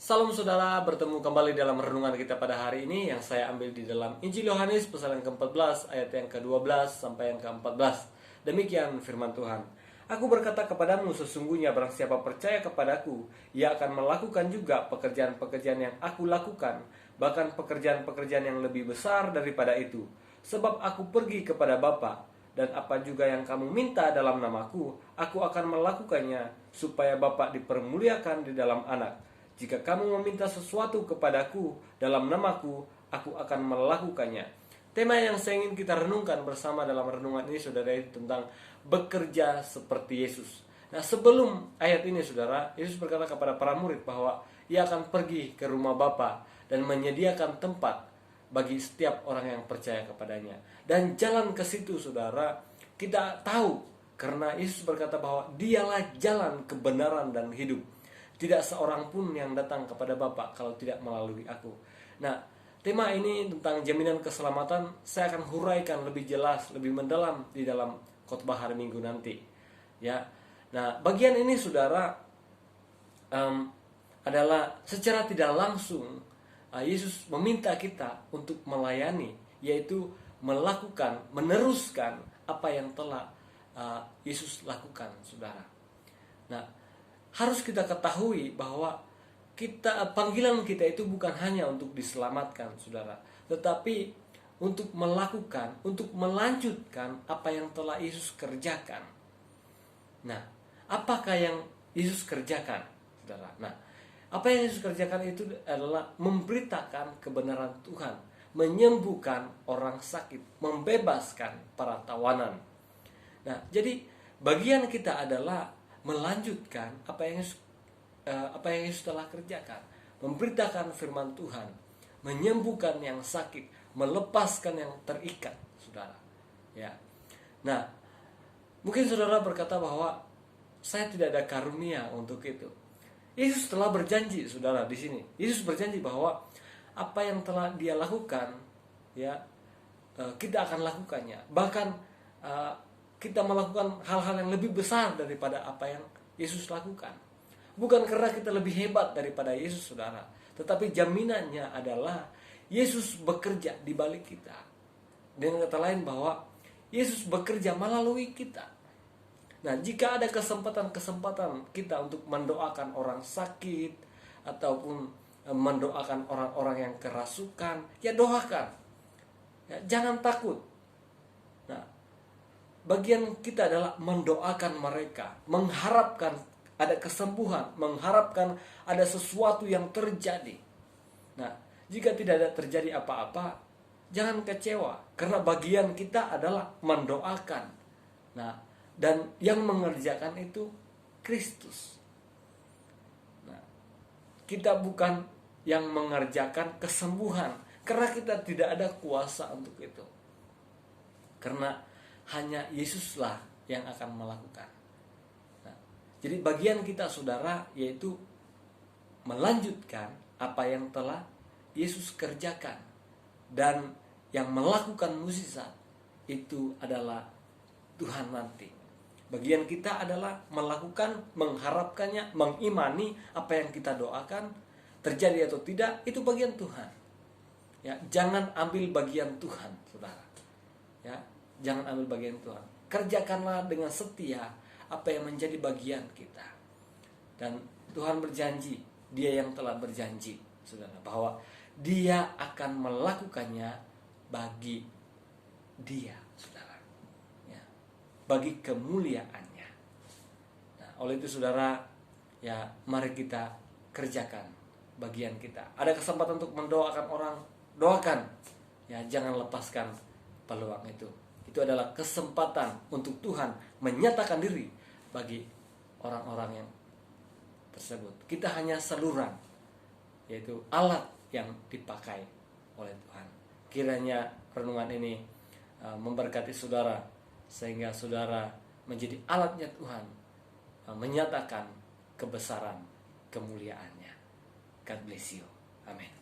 Salam saudara, bertemu kembali dalam renungan kita pada hari ini yang saya ambil di dalam Injil Yohanes pasal yang ke-14 ayat yang ke-12 sampai yang ke-14. Demikian firman Tuhan. Aku berkata kepadamu, sesungguhnya barang siapa percaya kepadaku, ia akan melakukan juga pekerjaan-pekerjaan yang aku lakukan, bahkan pekerjaan-pekerjaan yang lebih besar daripada itu. Sebab aku pergi kepada Bapa, dan apa juga yang kamu minta dalam namaku, aku akan melakukannya, supaya Bapa dipermuliakan di dalam Anak. Jika kamu meminta sesuatu kepadaku dalam namaku, aku akan melakukannya. Tema yang saya ingin kita renungkan bersama dalam renungan ini, saudara, itu tentang bekerja seperti Yesus. Nah, sebelum ayat ini, saudara, Yesus berkata kepada para murid bahwa ia akan pergi ke rumah Bapa dan menyediakan tempat bagi setiap orang yang percaya kepadanya. Dan jalan ke situ, saudara, kita tahu karena Yesus berkata bahwa dialah jalan, kebenaran, dan hidup. Tidak seorang pun yang datang kepada Bapa kalau tidak melalui aku. Nah, tema ini tentang jaminan keselamatan saya akan huraikan lebih jelas, lebih mendalam di dalam khotbah hari Minggu nanti. Ya, nah bagian ini, saudara, adalah secara tidak langsung Yesus meminta kita untuk melayani, yaitu melakukan, meneruskan apa yang telah Yesus lakukan, saudara. Nah, harus kita ketahui bahwa panggilan kita itu bukan hanya untuk diselamatkan, saudara, tetapi untuk melakukan, untuk melanjutkan apa yang telah Yesus kerjakan. Nah, apakah yang Yesus kerjakan, saudara? Nah, apa yang Yesus kerjakan itu adalah memberitakan kebenaran Tuhan, menyembuhkan orang sakit, membebaskan para tawanan. Nah, jadi bagian kita adalah melanjutkan apa yang Yesus telah kerjakan, memberitakan firman Tuhan, menyembuhkan yang sakit, melepaskan yang terikat, saudara. Ya. Nah, mungkin saudara berkata bahwa saya tidak ada karunia untuk itu. Yesus telah berjanji, saudara, di sini. Yesus berjanji bahwa apa yang telah Dia lakukan, ya, kita akan lakukannya. Bahkan kita melakukan hal-hal yang lebih besar daripada apa yang Yesus lakukan. Bukan karena kita lebih hebat daripada Yesus, saudara, tetapi jaminannya adalah Yesus bekerja di balik kita. Dengan kata lain bahwa Yesus bekerja melalui kita. Nah, jika ada kesempatan kita untuk mendoakan orang sakit ataupun mendoakan orang-orang yang kerasukan, ya doakan. Ya, jangan takut. Nah, bagian kita adalah mendoakan mereka, mengharapkan ada kesembuhan, mengharapkan ada sesuatu yang terjadi. Nah, jika tidak ada terjadi apa-apa, jangan kecewa, karena bagian kita adalah mendoakan. Nah, dan yang mengerjakan itu Kristus. Nah, kita bukan yang mengerjakan kesembuhan, karena kita tidak ada kuasa untuk itu. Karena hanya Yesuslah yang akan melakukan. Nah, jadi bagian kita, saudara, yaitu melanjutkan apa yang telah Yesus kerjakan. Dan yang melakukan mukjizat itu adalah Tuhan nanti. Bagian kita adalah melakukan, mengharapkannya, mengimani apa yang kita doakan terjadi atau tidak, itu bagian Tuhan. Ya, jangan ambil bagian Tuhan, saudara. Ya, jangan ambil bagian Tuhan. Kerjakanlah dengan setia apa yang menjadi bagian kita. Dan Tuhan berjanji, Dia yang telah berjanji, saudara, bahwa Dia akan melakukannya bagi Dia, saudara. Ya, bagi kemuliaannya. Nah, oleh itu, saudara, ya, mari kita kerjakan bagian kita. Ada kesempatan untuk mendoakan orang, doakan. Ya, jangan lepaskan peluang itu. Itu adalah kesempatan untuk Tuhan menyatakan diri bagi orang-orang yang tersebut. Kita hanya saluran, yaitu alat yang dipakai oleh Tuhan. Kiranya renungan ini memberkati saudara, sehingga saudara menjadi alatnya Tuhan, menyatakan kebesaran kemuliaannya. God bless you. Amin.